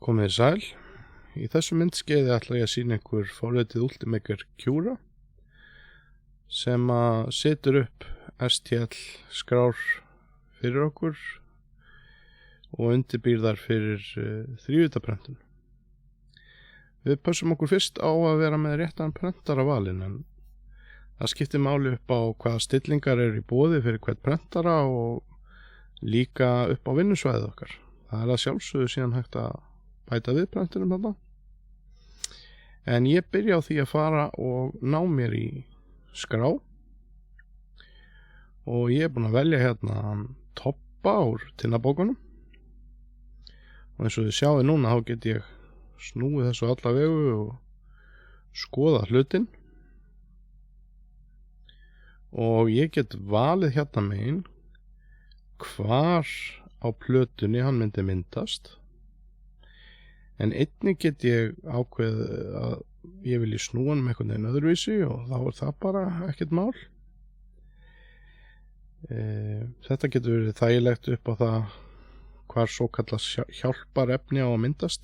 Komið þér sæl. Í þessu myndskeiði ætla ég að sýna ykkur forritið Ultimaker Cura sem að setur upp STL skrár fyrir okkur og undirbýr þar fyrir þrívítaprentun. Við pössum okkur fyrst á að vera með réttan prentara valin, en það skiptir máli upp á hvaða stillingar eru í boði fyrir hvert prentara og líka upp á vinnusvæðið okkar. Það er að sjálfsögðu síðan hægt að bæta við prentunum þarna. En ég byrja á því að fara og ná mér í skrá og ég er búinn að velja hérna toppa úr tinnabókunum og eins og þið sjáið núna þá get ég snúið þessu alla vegu og skoða hlutinn og ég get valið hérna megin hvar á plötunni hann myndi myndast. En einnig get ég ákveðið að ég vilji snúa hann með einhvern veginn öðruvísi og þá er það bara ekkert mál. Þetta getur verið þægilegt upp á það hvar svo kallast hjálparefni á að myndast.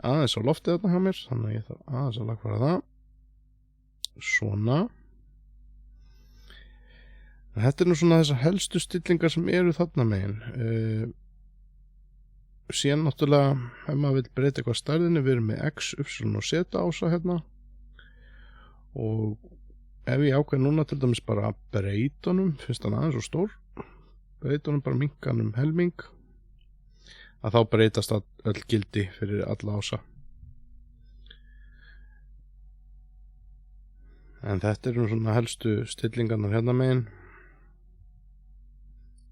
Aðeins á loftið þarna hjá mér, þannig að ég þarf aðeins að lagfæra það. Svona. Þetta er nú svona þessar helstu stillingar sem eru þarna megin. Síðan náttúrulega ef maður vil breyta eitthvað stærðinni, við erum með X, Y og Z ása hérna og ef ég ákveð núna til dæmis bara að breyta honum, finnst hann aðeins svo stór, breyta honum bara minkanum helming, að þá breytast öll gildi fyrir alla ása. En þetta eru svona helstu stillingarnar hérna megin,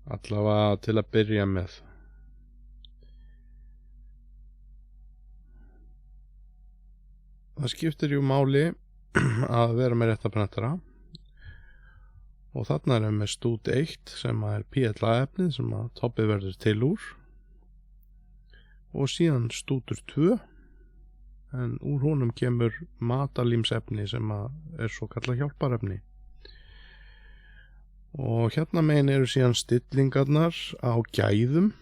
allavega til að byrja með. Það skiptir jú máli að vera með rétta prentara og þarna erum við með stút 1 sem er PLA efnið sem að toppið verður til úr og síðan stútur 2 en úr honum kemur matarlímsefni sem að er svo kallað hjálparefni og hérna megin eru síðan stillingarnar á gæðum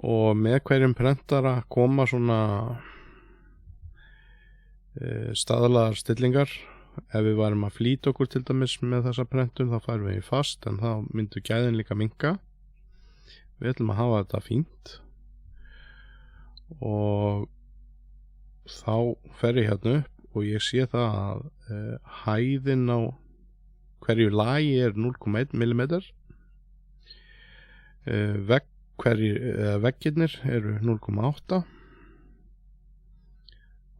og með hverjum prentara koma svona staðlaðar stillingar. Ef við varum að flýta okkur til dæmis með þessa prentun þá færum við í fast, en þá myndu gæðin líka minnka. Við ætlum að hafa þetta fínt og þá fer ég hérna upp og ég sé það að hæðin á hverju lagi er 0,1 mm. Veggirnir eru 0,8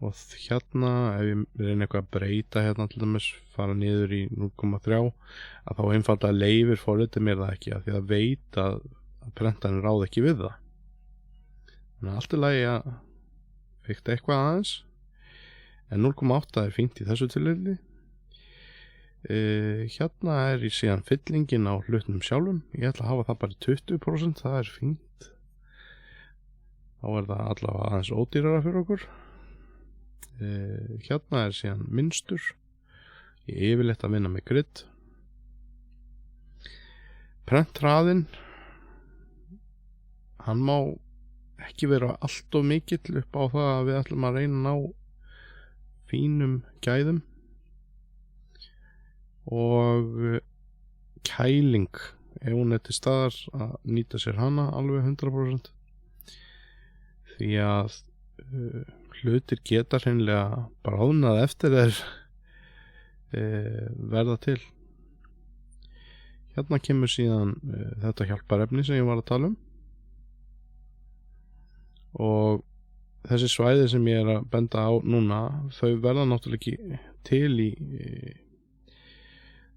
og hérna ef ég reyni eitthvað að breyta hérna til dæmis fara niður í 0,3 að þá einfaldlega leyfir forritið mér það ekki að því að veit að prentarinn ráð ekki við það. Þannig að allt í lagi að fikta eitthvað aðeins en 0,8 er fínt í þessu tilfelli. Hérna er ég síðan fyllingin á hlutnum sjálfum. Ég ætla að hafa það bara 20%, það er fínt. Þá er það allavega aðeins ódýrara fyrir okkur. Hérna er síðan minnstur. Ég er yfirleitt að vinna með grid. Prenthraðinn, hann má ekki vera allt of mikill upp á það að við ætlum að reyna að ná fínum gæðum. Og kæling, ef hún er til staðar að nýta sér hana alveg 100% því að hlutir geta hreinlega bráðnað eftir þeir verða til. Hérna kemur síðan þetta hjálparefni sem ég var að tala um og þessi svæði sem ég er að benda á núna, þau verða náttúrulega ekki til í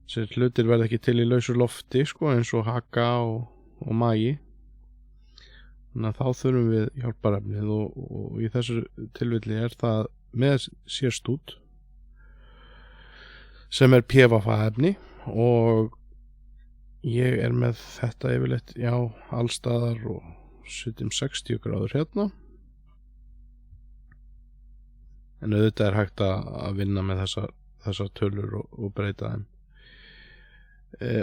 Sér hlutir verða ekki til í lausu lofti sko, eins og haka og magi. Þannig að þá þurfum við hjálparefnið og í þessu tilfelli er það með sérstút sem er PFA-efni og ég er með þetta yfirleitt allstaðar og 60 gráður hérna. En auðvitað er hægt að vinna með þessar tölur og breyta þeim.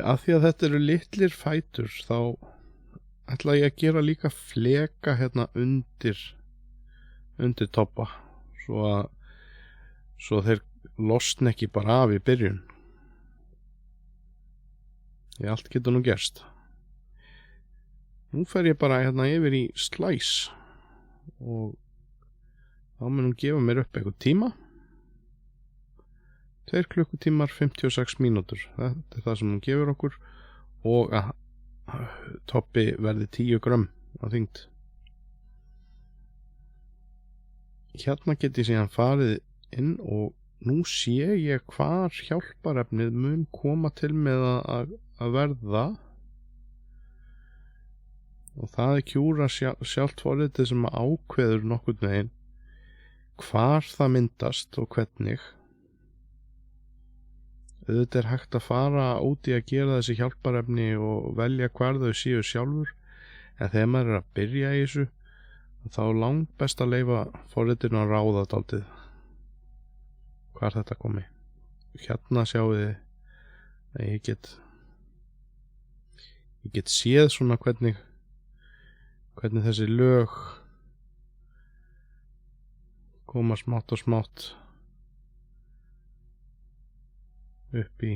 Af því að þetta eru litlir fætur þá ætla ég að gera líka fleka hérna undir toppa svo þeir losna ekki bara af í byrjun. Því allt getur nú gerst. Nú fer ég bara hérna yfir í slice og þá mun hún gefa mér upp eitthvað tíma. 2 klukkutímar 56 mínútur. Þetta það sem hún gefur okkur og að toppi verði 10 grömm á þyngd. Hérna get ég síðan farið inn og nú sé ég hvar hjálparefnið mun koma til með að verða og það Cura sjálft forritið sem ákveður nokkurn veginn hvar það myndast og hvernig. Auðvitað hægt að fara út í að gera þessi hjálparefni og velja hvar þau séu sjálfur, en þegar maður að byrja í þessu þá langt best að leyfa forritinu að ráða dálítið hvar þetta komi. Hérna sjáum við að ég get séð svona hvernig þessi lög koma smátt og smátt upp í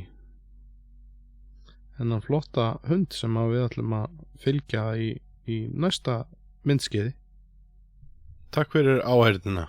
þennan flotta hund sem við ætlum að fylgja í næsta myndskeiði. Takk fyrir áheyrnina.